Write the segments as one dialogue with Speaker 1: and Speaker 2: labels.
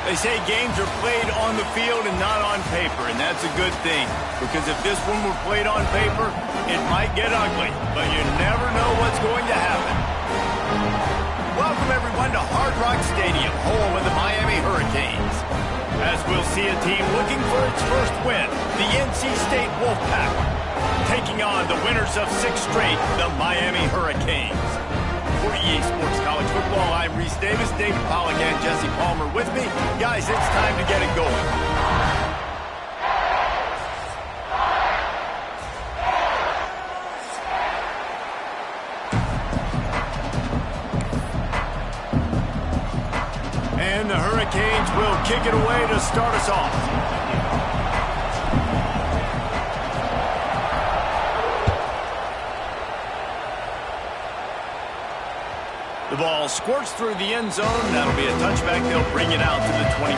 Speaker 1: They say games are played on the field and not on paper, and that's a good thing. Because if this one were played on paper, it might get ugly, but you never know what's going to happen. Welcome, everyone, to Hard Rock Stadium, home of the Miami Hurricanes. As we'll see a team looking for its first win, the NC State Wolfpack, taking on the winners of 6 straight, the Miami Hurricanes. For EA Sports College Football, I'm Reese Davis, David Pollack, and Jesse Palmer with me. Guys, it's time to get it going. And the Hurricanes will kick it away to start us off. The ball squirts through the end zone. That'll be a touchback. They'll bring it out to the 25.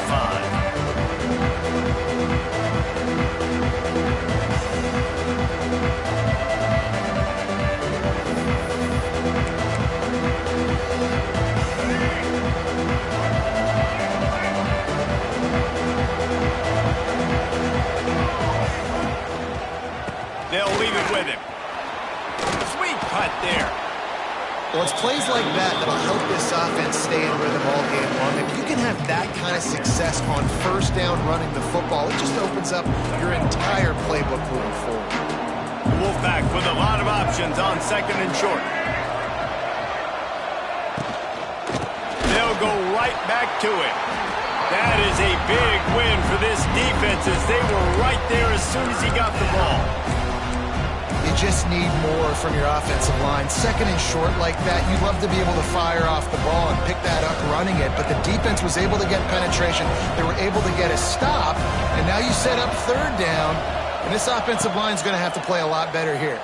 Speaker 1: They'll leave it with him. Sweet putt there.
Speaker 2: Well, it's plays like that that'll help this offense stay in rhythm all game long. If you can have that kind of success on first down running the football, it just opens up your entire playbook moving forward.
Speaker 1: Wolfpack with a lot of options on second and short. They'll go right back to it. That is a big win for this defense as they were right there as soon as he got the ball.
Speaker 2: You just need more from your offensive line. Second and short like that, you'd love to be able to fire off the ball and pick that up running it, but the defense was able to get penetration. They were able to get a stop, and now you set up third down, and this offensive line is going to have to play a lot better here.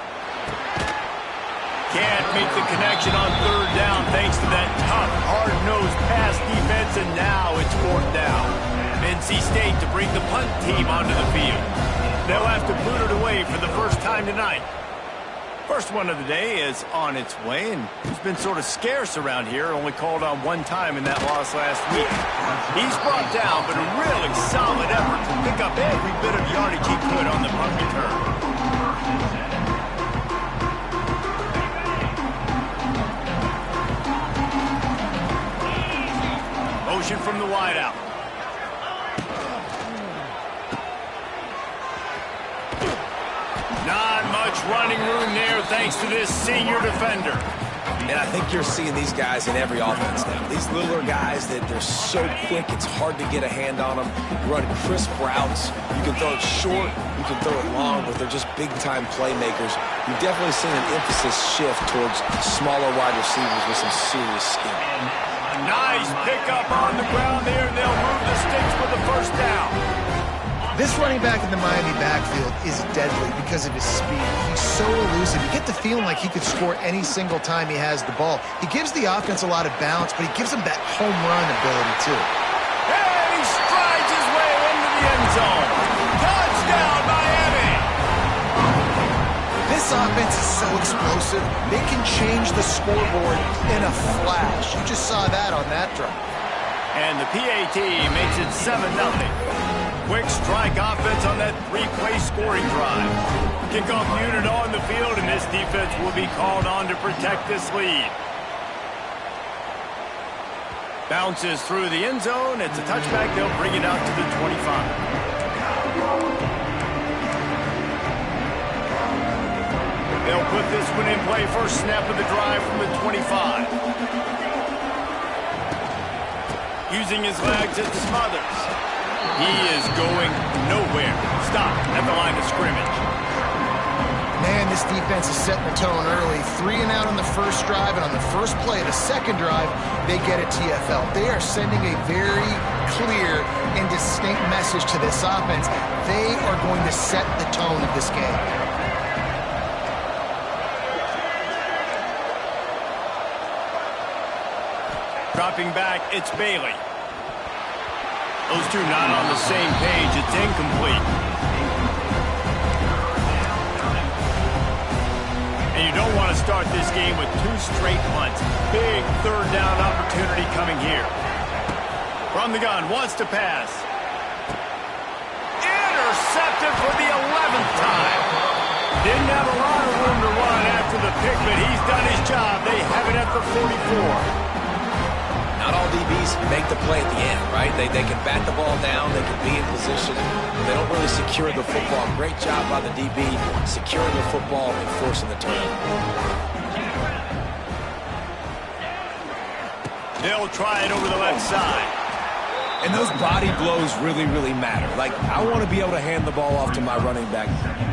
Speaker 1: Can't make the connection on third down thanks to that tough, hard-nosed pass defense, and now it's fourth down. NC State to bring the punt team onto the field. They'll have to boot it away for the first time tonight. First one of the day is on its way, and he's been sort of scarce around here, only called on one time in that loss last week. He's brought down, but a really solid effort to pick up every bit of yardage he could on the punt return. Motion from the wideout. Not much running room there thanks to this senior defender.
Speaker 3: And I think you're seeing these guys in every offense now. These littler guys that they're so quick, it's hard to get a hand on them. You run crisp routes. You can throw it short, you can throw it long, but they're just big-time playmakers. You've definitely seen an emphasis shift towards smaller wide receivers with some serious skill.
Speaker 1: Nice pickup on the ground there, and they'll move the sticks for the first down.
Speaker 2: This running back in the Miami backfield is deadly because of his speed. He's so elusive. You get the feeling like he could score any single time he has the ball. He gives the offense a lot of balance, but he gives them that home run ability, too.
Speaker 1: And he strides his way into the end zone. Touchdown, Miami!
Speaker 2: This offense is so explosive, they can change the scoreboard in a flash. You just saw that on that drive.
Speaker 1: And the PAT makes it 7-0. Quick strike offense on that 3-play scoring drive. Kickoff unit on the field, and this defense will be called on to protect this lead. Bounces through the end zone. It's a touchback. They'll bring it out to the 25. They'll put this one in play. First snap of the drive from the 25. Using his legs, it smothers. He is going nowhere. Stop at the line of scrimmage.
Speaker 2: Man, this defense is setting the tone early. 3 and out on the first drive, and on the first play of the second drive, they get a TFL. They are sending a very clear and distinct message to this offense. They are going to set the tone of this game.
Speaker 1: Dropping back, it's Bailey. Those two not on the same page. It's incomplete. And you don't want to start this game with 2 straight punts. Big third down opportunity coming here. From the gun, wants to pass. Intercepted for the 11th time. Didn't have a lot of room to run after the pick, but he's done his job. They have it at the 44.
Speaker 3: Not all DBs make the play at the end, right? They can bat the ball down, they can be in position. They don't really secure the football. Great job by the DB securing the football and forcing the turnover.
Speaker 1: They'll try it over the left side.
Speaker 3: And those body blows really, really matter. Like, I want to be able to hand the ball off to my running back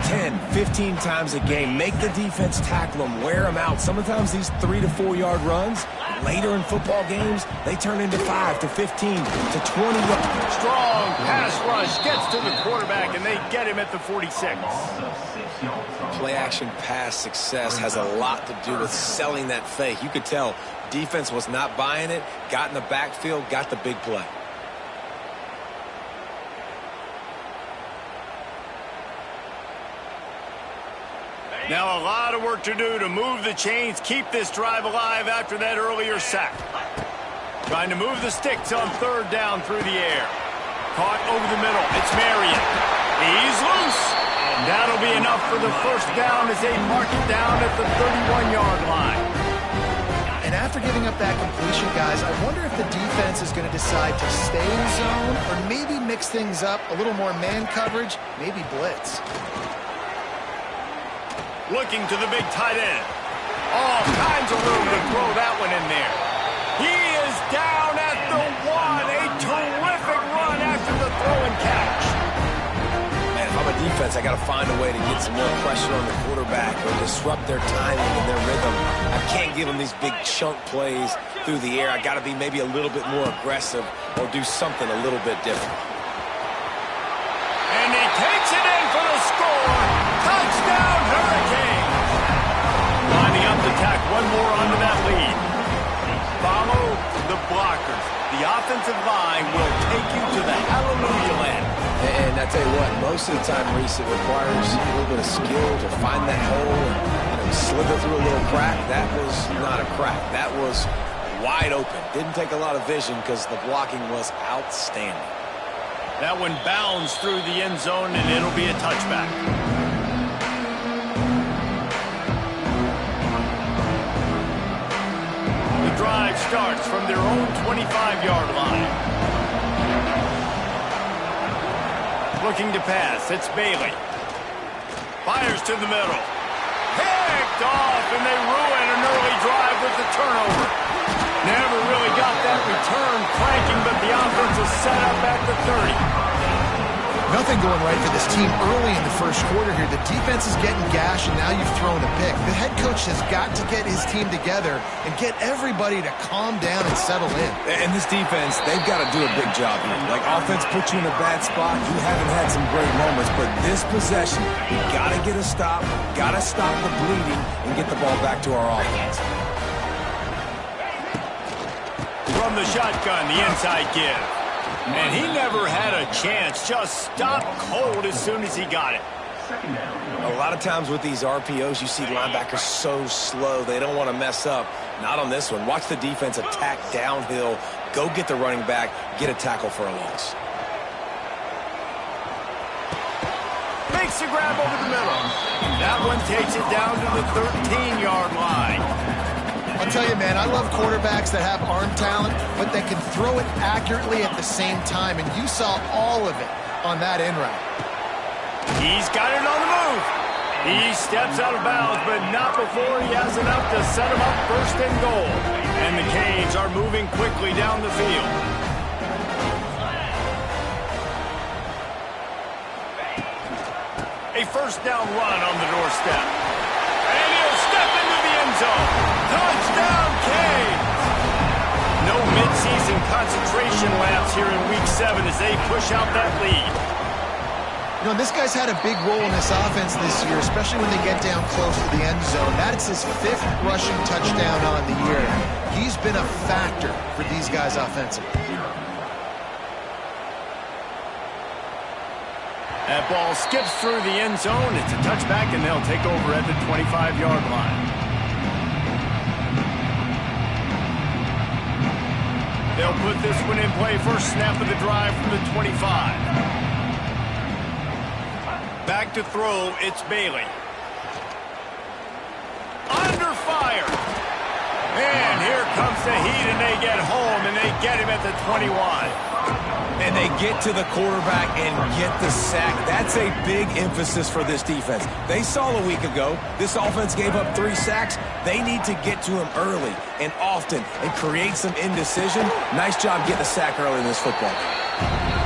Speaker 3: 10, 15 times a game. Make the defense tackle them, wear them out. Sometimes these 3 to 4 yard runs, later in football games, they turn into 5 to 15 to 20 yards.
Speaker 1: Strong pass rush gets to the quarterback, and they get him at the 46.
Speaker 3: Play action pass success has a lot to do with selling that fake. You could tell defense was not buying it, got in the backfield, got the big play.
Speaker 1: Now a lot of work to do to move the chains, keep this drive alive after that earlier sack. Trying to move the sticks on 3rd down through the air. Caught over the middle. It's Marion. He's loose. And that'll be enough for the 1st down as they mark it down at the 31-yard line.
Speaker 2: And after giving up that completion, guys, I wonder if the defense is going to decide to stay in zone or maybe mix things up, a little more man coverage, maybe blitz.
Speaker 1: Looking to the big tight end. All kinds of room to throw that one in there. He is down at the 1. A terrific run after the throw and catch.
Speaker 3: Man, if I'm a defense, I got to find a way to get some more pressure on the quarterback or disrupt their timing and their rhythm. I can't give them these big chunk plays through the air. I got to be maybe a little bit more aggressive or do something a little bit different.
Speaker 1: And he takes it in for the score. Touchdown, Hurricanes! Lining up to tack one more onto that lead. Follow the blockers. The offensive line will take you to the hallelujah land.
Speaker 3: And I tell you what, most of the time, Reese, it requires a little bit of skill to find that hole and slither through a little crack. That was not a crack. That was wide open. Didn't take a lot of vision because the blocking was outstanding.
Speaker 1: That one bounds through the end zone, and it'll be a touchback. The drive starts from their own 25-yard line. Looking to pass, it's Bailey. Fires to the middle. Picked off, and they ruin an early drive with the turnover. Never really got that return cranking, but the offense is set up at the 30.
Speaker 2: Nothing going right for this team early in the 1st quarter here. The defense is getting gashed, and now you've thrown a pick. The head coach has got to get his team together and get everybody to calm down and settle in.
Speaker 3: And this defense, they've got to do a big job here. Like, offense puts you in a bad spot. You haven't had some great moments, but this possession, you got to get a stop, got to stop the bleeding, and get the ball back to our offense.
Speaker 1: From the shotgun, the inside give. And he never had a chance. Just stopped cold as soon as he got it.
Speaker 3: A lot of times with these RPOs, you see linebackers so slow. They don't want to mess up. Not on this one. Watch the defense attack downhill. Go get the running back. Get a tackle for a loss.
Speaker 1: Makes the grab over the middle. That one takes it down to the 13-yard line.
Speaker 2: I'll tell you, man, I love quarterbacks that have arm talent, but that can throw it accurately at the same time, and you saw all of it on that in route.
Speaker 1: He's got it on the move. He steps out of bounds, but not before he has enough to set him up 1st and goal. And the Canes are moving quickly down the field. A 1st down run on the doorstep. And he'll step into the end zone. Touchdown, Canes! No midseason concentration laps here in Week 7 as they push out that lead.
Speaker 2: You know, this guy's had a big role in this offense this year, especially when they get down close to the end zone. That's his 5th rushing touchdown on the year. He's been a factor for these guys offensively.
Speaker 1: That ball skips through the end zone. It's a touchback, and they'll take over at the 25-yard line. They'll put this one in play first snap of the drive from the 25. Back to throw, it's Bailey. Under fire. And here comes the heat, and they get home, and they get him at the 21.
Speaker 3: And they get to the quarterback and get the sack. That's a big emphasis for this defense. They saw a week ago, this offense gave up 3 sacks. They need to get to him early and often and create some indecision. Nice job getting a sack early in this football game.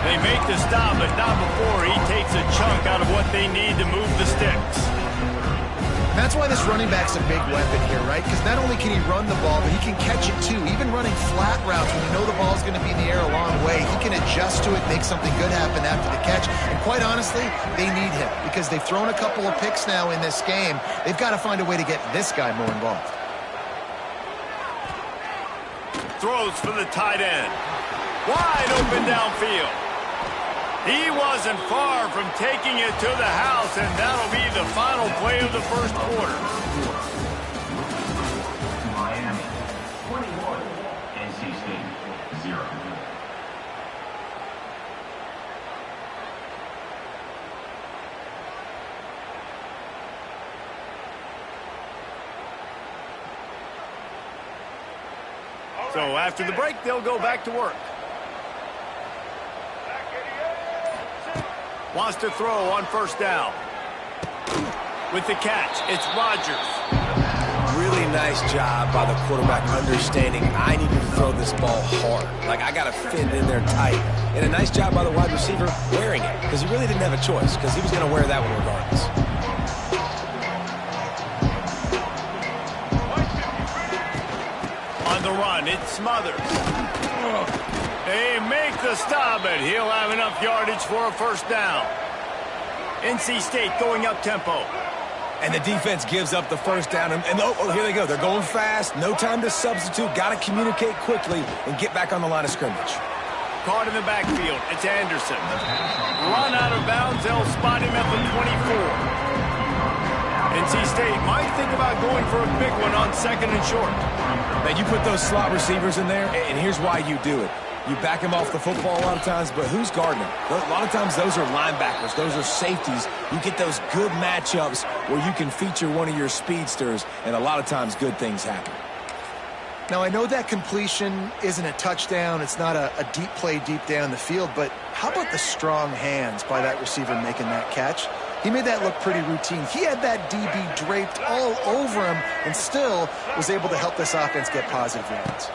Speaker 1: They make the stop, but not before he takes a chunk out of what they need to move the sticks.
Speaker 2: That's why this running back's a big weapon here, right? Because not only can he run the ball, but he can catch it too. Even running flat routes when you know the ball's going to be in the air a long way, he can adjust to it, make something good happen after the catch. And quite honestly, they need him because they've thrown a couple of picks now in this game. They've got to find a way to get this guy more involved.
Speaker 1: Throws for the tight end. Wide open downfield. He wasn't far from taking it to the house, and that'll be the final play of the first quarter.
Speaker 4: Miami, 21, NC State, 0.
Speaker 1: So after the break, they'll go back to work. Wants to throw on first down. With the catch, it's Rodgers.
Speaker 3: Really nice job by the quarterback understanding I need to throw this ball hard. Like, I got to fit it in there tight. And a nice job by the wide receiver wearing it because he really didn't have a choice because he was going to wear that one regardless.
Speaker 1: On the run, it's Smothers. They make the stop, but he'll have enough yardage for a first down. NC State going up tempo.
Speaker 3: And the defense gives up the first down. And oh, here they go. They're going fast. No time to substitute. Got to communicate quickly and get back on the line of scrimmage.
Speaker 1: Caught in the backfield. It's Anderson. Run out of bounds. They'll spot him at the 24. NC State might think about going for a big one on second and short.
Speaker 3: Now, you put those slot receivers in there, and here's why you do it. You back him off the football a lot of times, but who's guarding him? A lot of times those are linebackers. Those are safeties. You get those good matchups where you can feature one of your speedsters, and a lot of times good things happen.
Speaker 2: Now, I know that completion isn't a touchdown. It's not a deep play deep down the field, but how about the strong hands by that receiver making that catch? He made that look pretty routine. He had that DB draped all over him and still was able to help this offense get positive yards.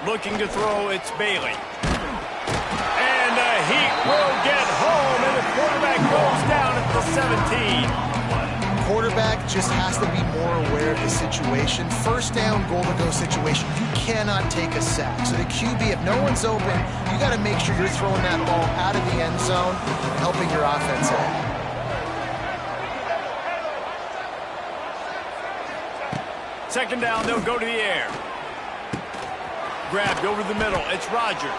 Speaker 1: Looking to throw, it's Bailey. And the Heat will get home, and the quarterback goes down at the 17.
Speaker 2: Quarterback just has to be more aware of the situation. First down, goal-to-go situation. You cannot take a sack. So the QB, if no one's open, you got to make sure you're throwing that ball out of the end zone, helping your offense out.
Speaker 1: Second down, they'll go to the air. Grabbed over the middle, it's Rodgers.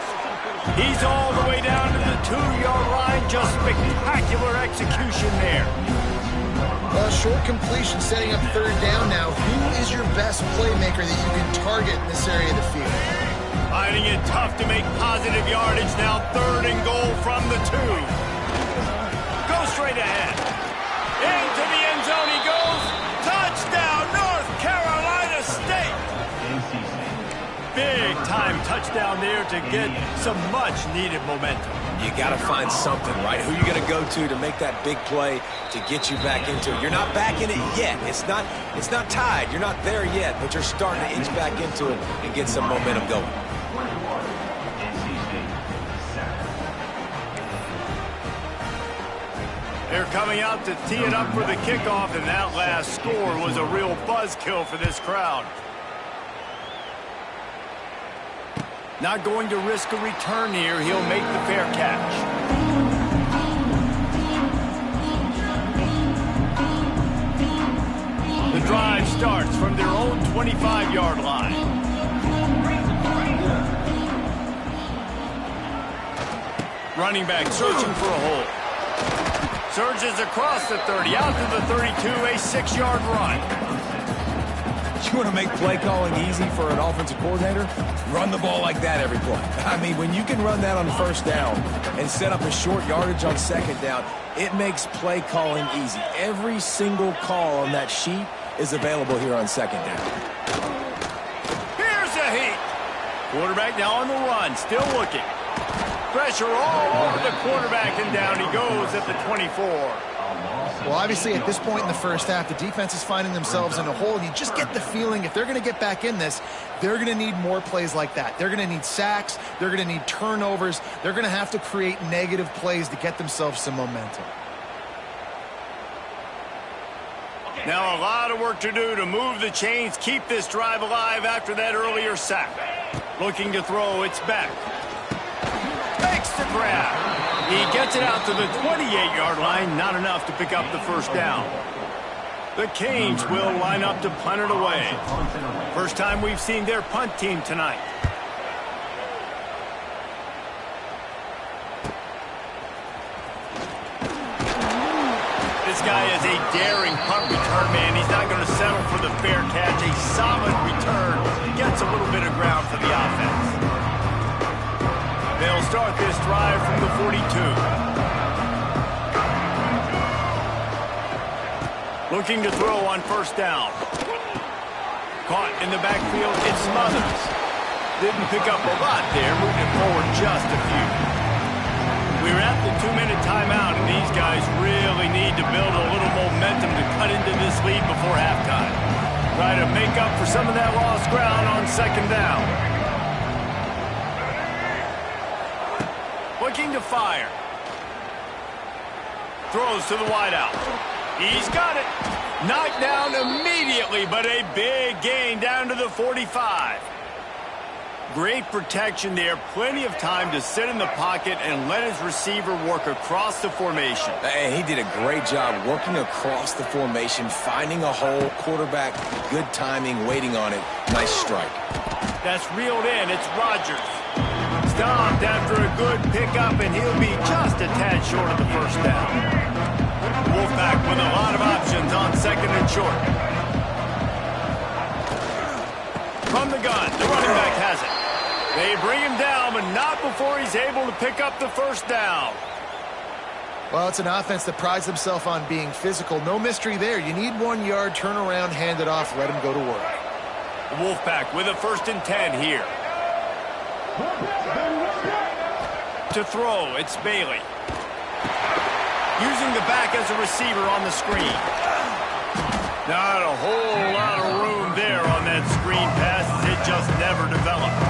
Speaker 1: He's all the way down to the 2-yard line. Just spectacular execution there.
Speaker 2: Well, short completion setting up third down now. Who is your best playmaker that you can target in this area of the field?
Speaker 1: Finding it tough to make positive yardage now. Third and goal from the 2. Go straight ahead. Into the end zone he goes. Touchdown, North Carolina State. Big time touchdown there to get some much needed momentum.
Speaker 3: You got to find something, right? Who you going to go to make that big play to get you back into it? You're not back in it yet. It's not tied. You're not there yet, but you're starting to inch back into it and get some momentum going.
Speaker 1: They're coming out to tee it up for the kickoff, and that last score was a real buzzkill for this crowd. Not going to risk a return here. He'll make the fair catch. The drive starts from their own 25-yard line. Running back searching for a hole. Surges across the 30, out to the 32, a 6-yard run.
Speaker 3: You want to make play calling easy for an offensive coordinator? Run the ball like that every play. I mean, when you can run that on first down and set up a short yardage on second down, it makes play calling easy. Every single call on that sheet is available here on second down.
Speaker 1: Here's a heat. Quarterback now on the run, still looking. Pressure all over the quarterback, and down he goes at the 24.
Speaker 2: Well, obviously, at this point in the first half, the defense is finding themselves in a hole, and you just get the feeling if they're going to get back in this, they're going to need more plays like that. They're going to need sacks. They're going to need turnovers. They're going to have to create negative plays to get themselves some momentum.
Speaker 1: Now a lot of work to do to move the chains, keep this drive alive after that earlier sack. Looking to throw, it's back. Makes the grab. He gets it out to the 28-yard line, not enough to pick up the first down. The Canes will line up to punt it away. First time we've seen their punt team tonight. This guy is a daring punt return man. He's not going to settle for the fair catch. A solid return. Gets a little bit of ground for the offense. They'll start this drive from the 42. Looking to throw on first down. Caught in the backfield, it's Smothers. Didn't pick up a lot there, moving forward just a few. We're at the 2-minute timeout, and these guys really need to build a little momentum to cut into this lead before halftime. Try to make up for some of that lost ground on second down. Looking to fire. Throws to the wideout. He's got it. Knocked down immediately, but a big gain down to the 45. Great protection there. Plenty of time to sit in the pocket and let his receiver work across the formation.
Speaker 3: And he did a great job working across the formation, finding a hole, quarterback, good timing, waiting on it. Nice strike.
Speaker 1: That's reeled in. It's Rodgers. Stopped after a good pickup, and he'll be just a tad short of the first down. Wolfpack with a lot of options on second and short. From the gun, the running back has it. They bring him down, but not before he's able to pick up the first down.
Speaker 2: Well, it's an offense that prides themselves on being physical. No mystery there. You need 1 yard, turn around, hand it off, let him go to work.
Speaker 1: The Wolfpack with a 1st and 10 here. To throw, it's Bailey. Using the back as a receiver on the screen. Not a whole lot of room there on that screen pass. It just never developed.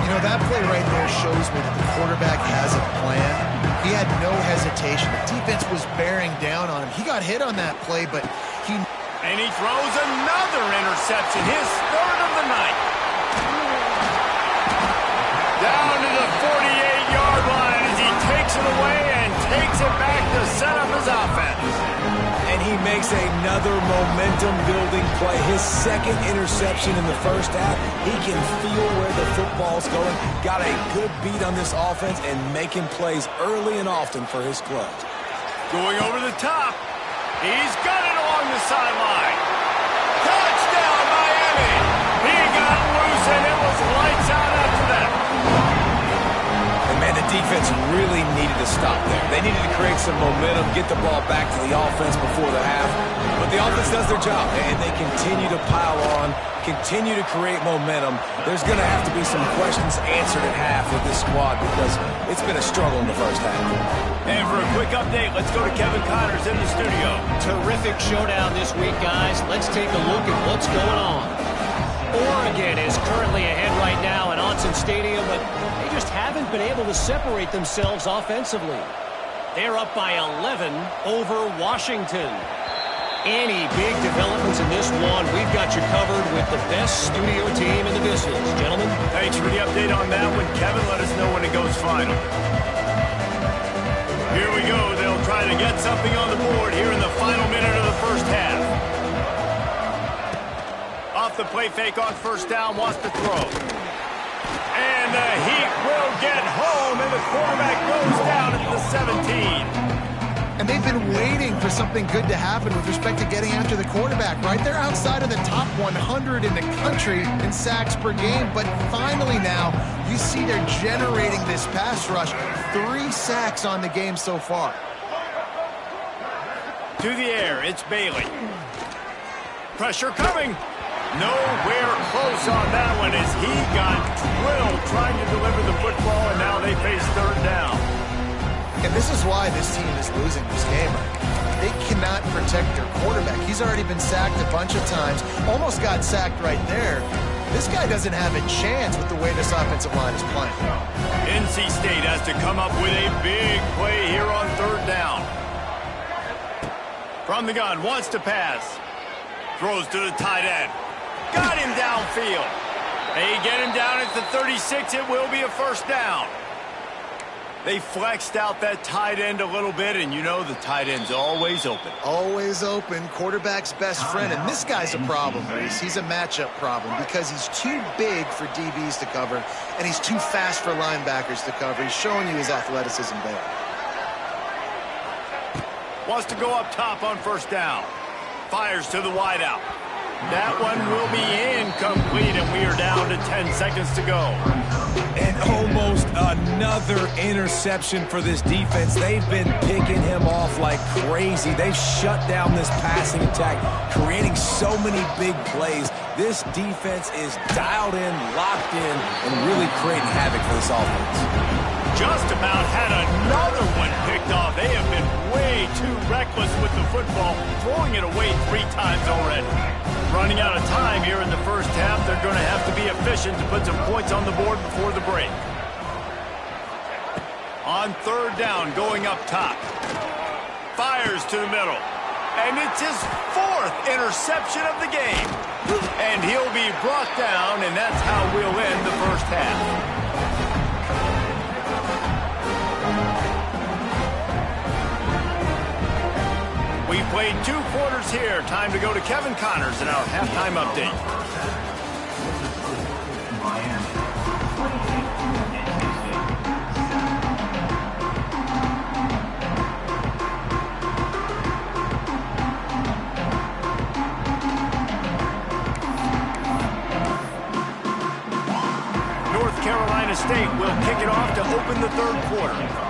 Speaker 2: You know, that play right there shows me that the quarterback has a plan. He had no hesitation. The defense was bearing down on him. He got hit on that play, but he...
Speaker 1: And he throws another interception, his 3rd of the night. Down to the 48-yard line as he takes it away and takes it back to set up his offense.
Speaker 3: And he makes another momentum-building play. His 2nd interception in the first half. He can feel where the football's going. Got a good beat on this offense and making plays early and often for his club.
Speaker 1: Going over the top. He's got it along the sideline. Touchdown, Miami. He got loose, and it was lights out after that.
Speaker 3: And, man, the defense really needed to stop there. They needed to create some momentum, get the ball back to the offense before the half. But the offense does their job, and they continue to pile on, continue to create momentum. There's going to have to be some questions answered at half with this squad because it's been a struggle in the first half.
Speaker 1: And for a quick update, let's go to Kevin Connors in the studio.
Speaker 5: Terrific showdown this week, guys. Let's take a look at what's going on. Oregon is currently ahead right now at Autzen Stadium, but they just haven't been able to separate themselves offensively. They're up by 11 over Washington. Any big developments in this one, we've got you covered with the best studio team in the business. Gentlemen.
Speaker 1: Thanks for the update on that one. Kevin, let us know when it goes final. Here we go. They'll try to get something on the board here in the final minute of the first half. Off the play fake on first down, wants to throw. And the Heat will get home, and the quarterback goes down at the 17.
Speaker 2: And they've been waiting for something good to happen with respect to getting after the quarterback, right? They're outside of the top 100 in the country in sacks per game, but finally now you see they're generating this pass rush. 3 sacks on the game so far.
Speaker 1: To the air, it's Bailey. Pressure coming. Nowhere close on that one as he got drilled trying to deliver the football, and now they face third down.
Speaker 2: And this is why this team is losing this game right now. They cannot protect their quarterback. He's already been sacked a bunch of times, almost got sacked right there. This guy doesn't have a chance with the way this offensive line is playing.
Speaker 1: NC State has to come up with a big play here on third down. From the gun, wants to pass. Throws to the tight end. Got him downfield. They get him down at the 36. It will be a first down. They flexed out that tight end a little bit, and you know the tight end's always open.
Speaker 2: Always open. Quarterback's best friend. And this guy's a problem, Reese. He's a matchup problem because he's too big for DBs to cover, and he's too fast for linebackers to cover. He's showing you his athleticism there.
Speaker 1: Wants to go up top on first down. Fires to the wideout. That one will be incomplete, and we are down to 10 seconds to go.
Speaker 3: And almost another interception for this defense. They've been picking him off like crazy. They've shut down this passing attack, creating so many big plays. This defense is dialed in, locked in, and really creating havoc for this offense.
Speaker 1: Just about had another one picked off. They have been way too reckless with the football, throwing it away 3 times already. Running out of time here in the first half. They're going to have to be efficient to put some points on the board before the break. On third down, going up top. Fires to the middle. And it's his 4th interception of the game. And he'll be brought down, and that's how we'll end the first half. We played 2 quarters here. Time to go to Kevin Connors in our halftime update. North Carolina State will kick it off to open the third quarter.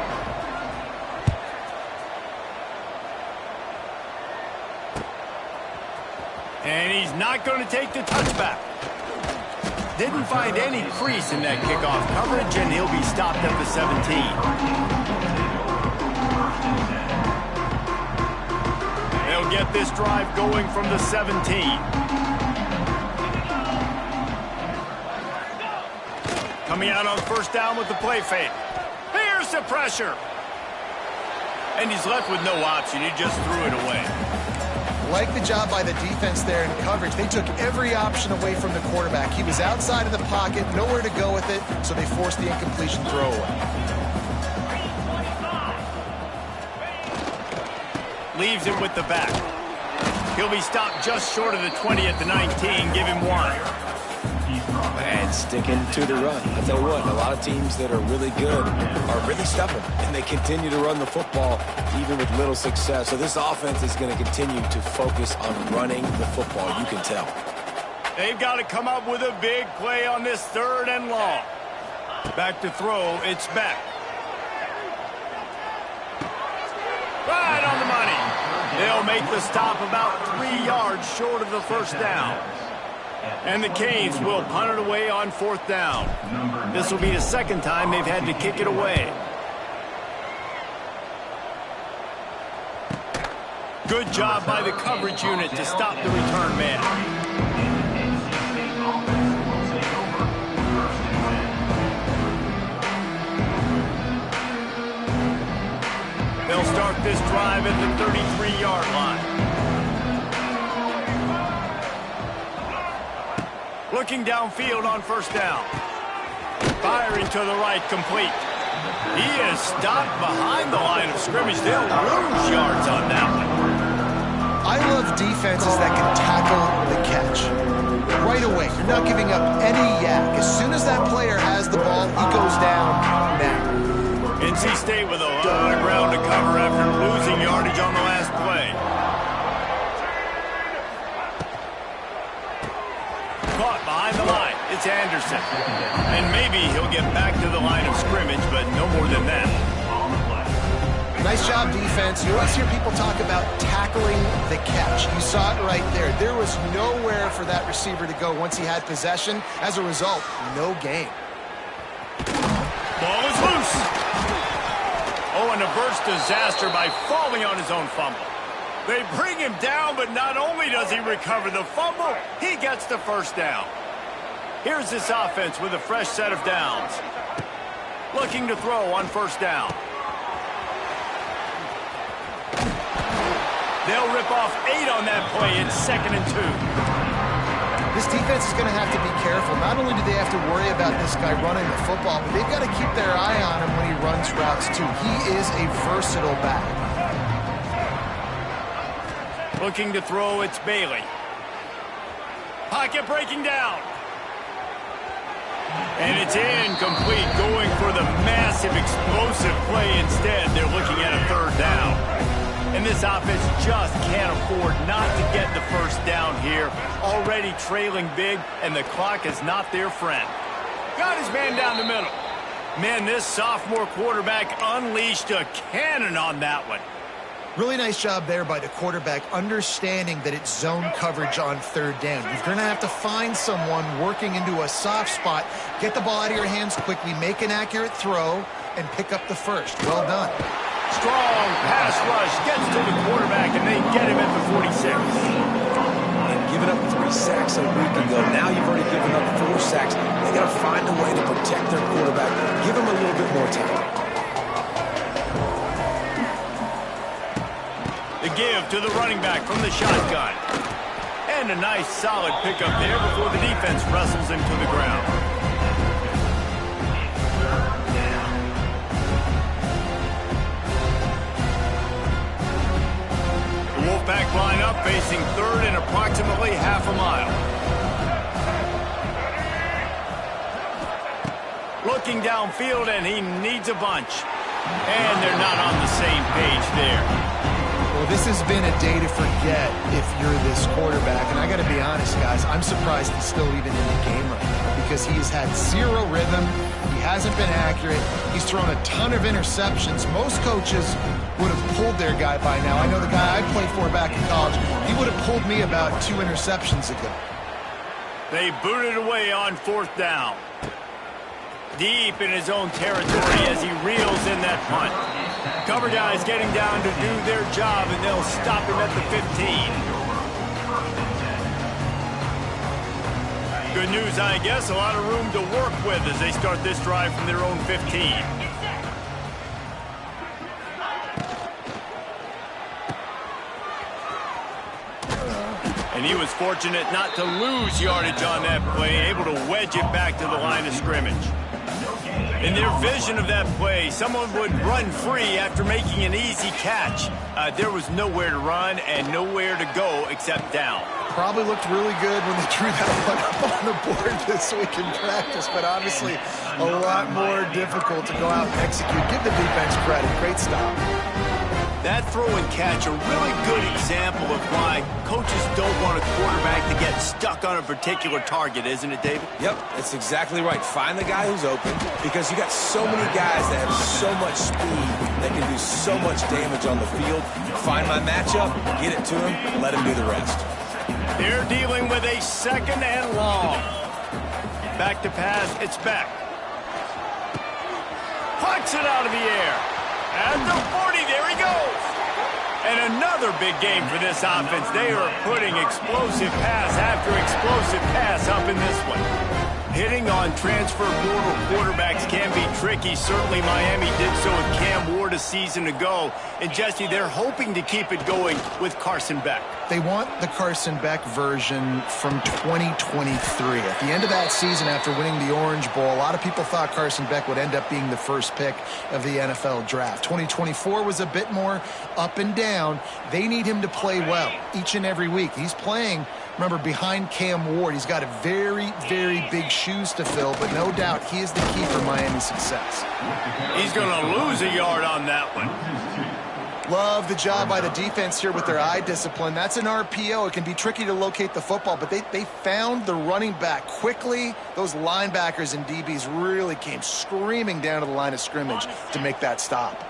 Speaker 1: And he's not going to take the touchback. Didn't find any crease in that kickoff coverage, and he'll be stopped at the 17. They'll get this drive going from the 17. Coming out on first down with the play fake. Here's the pressure. And he's left with no option. He just threw it away.
Speaker 2: Like the job by the defense there in coverage. They took every option away from the quarterback. He was outside of the pocket, nowhere to go with it, so they forced the incompletion throwaway.
Speaker 1: Leaves him with the back. He'll be stopped just short of the 20 at the 19. Give him 1.
Speaker 3: And sticking to the run. I'll tell you what, a lot of teams that are really good are really stubborn, and they continue to run the football even with little success. So this offense is going to continue to focus on running the football, you can tell.
Speaker 1: They've got to come up with a big play on this 3rd and long. Back to throw, it's Beck. Right on the money. They'll make the stop about 3 yards short of the first down. And the Canes will punt it away on 4th down. This will be the 2nd time they've had to kick it away. Good job by the coverage unit to stop the return man. They'll start this drive at the 33-yard line. Looking downfield on first down. Firing to the right, complete. He is stopped behind the line of scrimmage. They'll lose yards on that one.
Speaker 2: I love defenses that can tackle the catch. Right away, you're not giving up any yak. As soon as that player has the ball, he goes down now.
Speaker 1: NC State with a lot of ground to cover after losing yardage on the last play. Caught behind the line. It's Anderson. And maybe he'll get back to the line of scrimmage, but no more than that.
Speaker 2: Nice job, defense. You always hear people talk about tackling the catch. You saw it right there. There was nowhere for that receiver to go once he had possession. As a result, no gain.
Speaker 1: Ball is loose. Oh, and averts disaster by falling on his own fumble. They bring him down, but not only does he recover the fumble, he gets the first down. Here's this offense with a fresh set of downs. Looking to throw on first down. They'll rip off 8 on that play. It's 2nd and 2.
Speaker 2: This defense is going to have to be careful. Not only do they have to worry about this guy running the football, but they've got to keep their eye on him when he runs routes too. He is a versatile back.
Speaker 1: Looking to throw, it's Bailey. Pocket breaking down. And it's incomplete, going for the massive explosive play instead. They're looking at a 3rd down. And this offense just can't afford not to get the first down here. Already trailing big, and the clock is not their friend. Got his man down the middle. Man, this sophomore quarterback unleashed a cannon on that one.
Speaker 2: Really nice job there by the quarterback, understanding that it's zone coverage on 3rd down. You're going to have to find someone working into a soft spot, get the ball out of your hands quickly, make an accurate throw, and pick up the first. Well done.
Speaker 1: Strong pass rush gets to the quarterback, and they get him at the 46.
Speaker 3: And giving up 3 sacks a week ago, now you've already given up 4 sacks. They got to find a way to protect their quarterback. Give him a little bit more time.
Speaker 1: The give to the running back from the shotgun. And a nice solid pickup there before the defense wrestles him to the ground. The Wolfpack line up, facing 3rd and approximately half a mile. Looking downfield, and he needs a bunch. And they're not on the same page there.
Speaker 2: Well, this has been a day to forget if you're this quarterback. And I got to be honest, guys, I'm surprised he's still even in the game right now because he's had 0 rhythm. He hasn't been accurate. He's thrown a ton of interceptions. Most coaches would have pulled their guy by now. I know the guy I played for back in college, he would have pulled me about 2 interceptions ago.
Speaker 1: They booted away on 4th down. Deep in his own territory as he reels in that punt. Cover guys getting down to do their job, and they'll stop him at the 15. Good news, I guess. A lot of room to work with as they start this drive from their own 15. And he was fortunate not to lose yardage on that play, able to wedge it back to the line of scrimmage. In their vision of that play, someone would run free after making an easy catch. There was nowhere to run and nowhere to go except down.
Speaker 2: Probably looked really good when they drew that one up on the board this week in practice, but obviously a lot more difficult to go out and execute. Give the defense credit. Great stop.
Speaker 1: That throw and catch, a really good example of why coaches don't want a quarterback to get stuck on a particular target, isn't it, David?
Speaker 3: Yep, that's exactly right. Find the guy who's open because you got so many guys that have so much speed that can do so much damage on the field. Find my matchup, get it to him, let him do the rest.
Speaker 1: They're dealing with a 2nd and long. Back to pass, it's Beck. Pucks it out of the air. At the 40, there he goes. And another big game for this offense. They are putting explosive pass after explosive pass up in this one. Hitting on transfer portal quarterbacks can be tricky. Certainly Miami did so with Cam Ward a season ago. And Jesse, they're hoping to keep it going with Carson Beck.
Speaker 2: They want the Carson Beck version from 2023. At the end of that season, after winning the Orange Bowl, a lot of people thought Carson Beck would end up being the first pick of the NFL draft. 2024 was a bit more up and down. They need him to play well each and every week. He's playing, remember, behind Cam Ward. He's got a very, very big shoes to fill, but no doubt he is the key for Miami's success.
Speaker 1: He's going to lose a yard on that one.
Speaker 2: Love the job by the defense here with their eye discipline. That's an RPO. It can be tricky to locate the football, but they found the running back quickly. Those linebackers and DBs really came screaming down to the line of scrimmage to make that stop.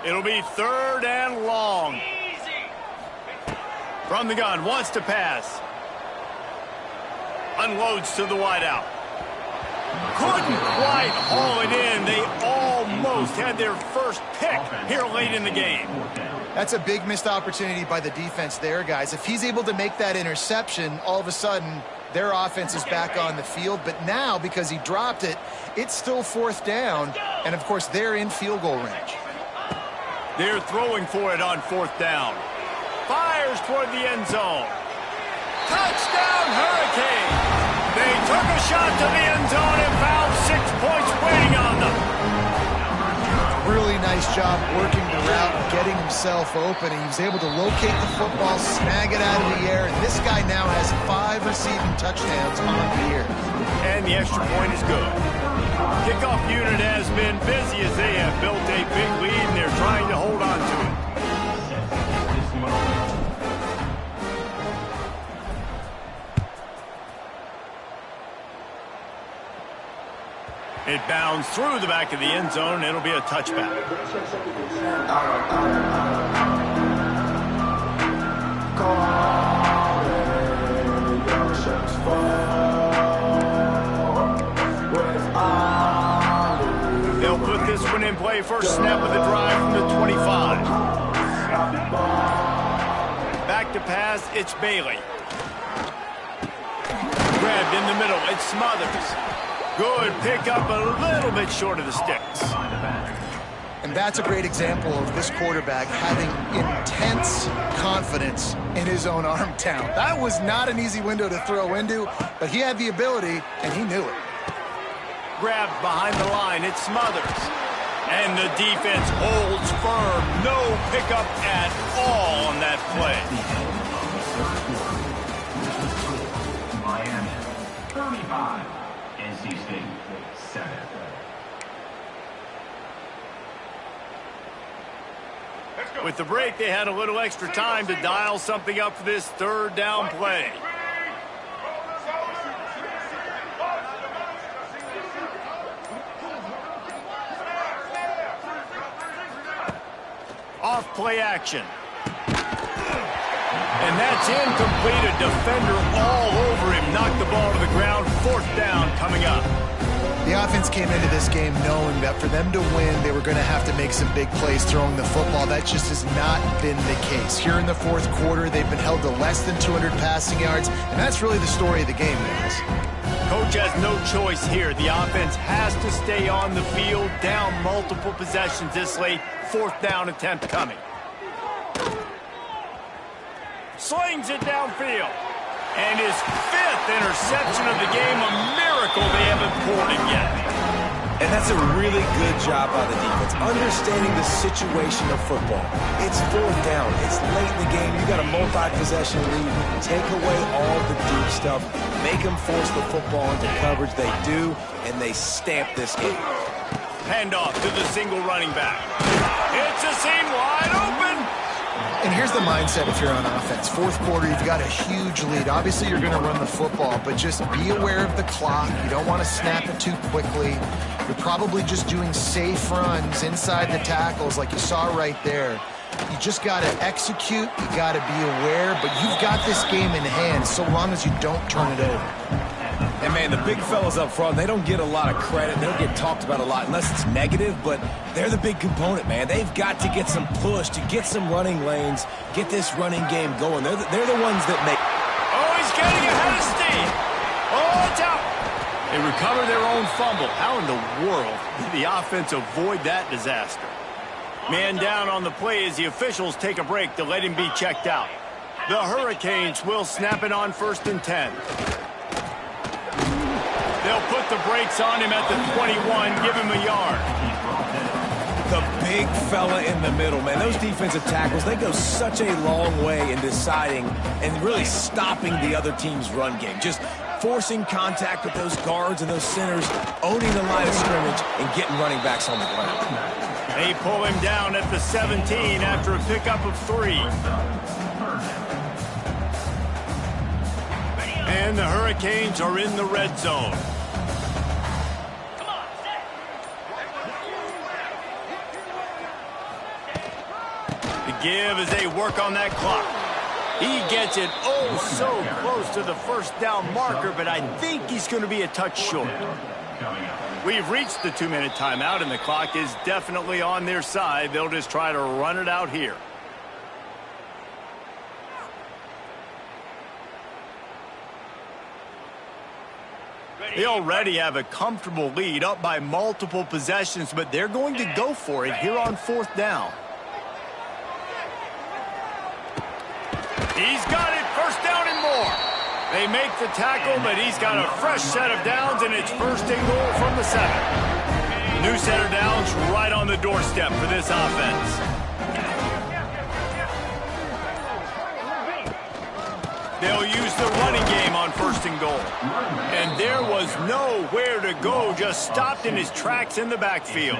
Speaker 1: It'll be 3rd and long. From the gun, wants to pass. Unloads to the wideout. Couldn't quite haul it in. They almost had their first pick here late in the game.
Speaker 2: That's a big missed opportunity by the defense there, guys. If he's able to make that interception, all of a sudden their offense is back on the field. But now, because he dropped it, it's still 4th down. And, of course, they're in field goal range.
Speaker 1: They're throwing for it on 4th down. Fires toward the end zone. Touchdown, Hurricane! They took a shot to the end zone and found 6 points waiting on them.
Speaker 2: Really nice job working the route, getting himself open. He was able to locate the football, snag it out of the air, and this guy now has 5 receiving touchdowns on the year.
Speaker 1: And the extra point is good. Kickoff unit has been busy as they have built a big lead, and they're trying to hold on to it. It bounds through the back of the end zone. It'll be a touchback. They'll put this one in play. First snap of the drive from the 25. Back to pass. It's Bailey. Grabbed in the middle. It's Smothers. Good pick up a little bit short of the sticks.
Speaker 2: And that's a great example of this quarterback having intense confidence in his own arm talent. That was not an easy window to throw into, but he had the ability, and he knew it.
Speaker 1: Grabbed behind the line. It's Smothers. And the defense holds firm. No pickup at all on that play.
Speaker 4: Miami, 35. NC State, 7.
Speaker 1: With the break, they had a little extra time to dial something up for this 3rd down play. Off play action. And that's incomplete. A defender all over him. Knocked the ball to the ground. 4th down coming up.
Speaker 2: The offense came into this game knowing that for them to win, they were going to have to make some big plays throwing the football. That just has not been the case. Here in the 4th quarter, they've been held to less than 200 passing yards, and that's really the story of the game, guys.
Speaker 1: Coach has no choice here. The offense has to stay on the field, down multiple possessions this late. 4th down attempt coming. Slings it downfield. And his 5th interception of the game, a miracle they haven't pulled it yet.
Speaker 3: And that's a really good job by the defense, understanding the situation of football. It's 4th down. It's late in the game. You got a multi-possession lead. Take away all the deep stuff. Make them force the football into coverage. They do, and they stamp this game.
Speaker 1: Handoff to the single running back. It's a seam wide open.
Speaker 2: And here's the mindset if you're on offense. 4th quarter, you've got a huge lead. Obviously, you're going to run the football, but just be aware of the clock. You don't want to snap it too quickly. You're probably just doing safe runs inside the tackles like you saw right there. You just got to execute. You got to be aware, but you've got this game in hand so long as you don't turn it over.
Speaker 3: And, man, the big fellas up front, they don't get a lot of credit. They don't get talked about a lot unless it's negative, but they're the big component, man. They've got to get some push, to get some running lanes, get this running game going. They're the ones that make...
Speaker 1: Oh, he's getting ahead of steam. Oh, it's out. They recover their own fumble. How in the world did the offense avoid that disaster? Man down on the play as the officials take a break to let him be checked out. The Hurricanes will snap it on 1st and 10. They'll put the brakes on him at the 21, give him a yard.
Speaker 3: The big fella in the middle, man. Those defensive tackles, they go such a long way in deciding and really stopping the other team's run game. Just forcing contact with those guards and those centers, owning the line of scrimmage, and getting running backs on the ground.
Speaker 1: They pull him down at the 17 after a pickup of 3. And the Hurricanes are in the red zone. The give as they work on that clock. He gets it oh so close to the first down marker, but I think he's going to be a touch short. We've reached the 2-minute timeout, and the clock is definitely on their side. They'll just try to run it out here. They already have a comfortable lead, up by multiple possessions, but they're going to go for it here on 4th down. He's got it, 1st down and more. They make the tackle, but he's got a fresh set of downs, and it's 1st and goal from the 7. New set of downs right on the doorstep for this offense. They'll use the running game on 1st and goal. And there was nowhere to go, just stopped in his tracks in the backfield.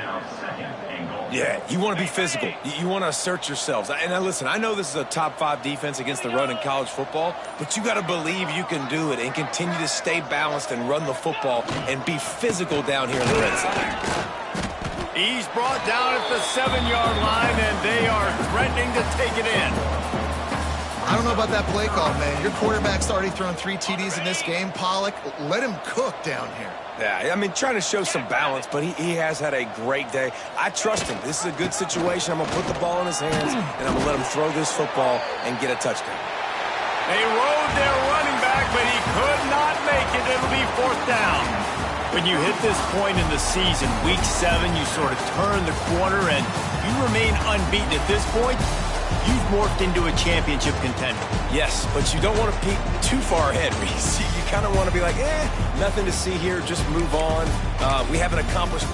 Speaker 3: Yeah, you want to be physical. You want to assert yourselves. And now listen, I know this is a top 5 defense against the run in college football, but you got to believe you can do it and continue to stay balanced and run the football and be physical down here in the red zone.
Speaker 1: He's brought down at the 7-yard line, and they are threatening to take it in.
Speaker 2: I don't know about that play call, man. Your quarterback's already thrown 3 TDs in this game, Pollock. Let him cook down here.
Speaker 3: Yeah, I mean, trying to show some balance, but he has had a great day. I trust him. This is a good situation. I'm going to put the ball in his hands, and I'm going to let him throw this football and get a touchdown.
Speaker 1: They rode their running back, but he could not make it. It'll be 4th down. When you hit this point in the season, week 7, you sort of turn the corner, and you remain unbeaten at this point. You've morphed into a championship contender.
Speaker 3: Yes, but you don't want to peek too far ahead, Reese. You kind of want to be like, nothing to see here, just move on. We haven't accomplished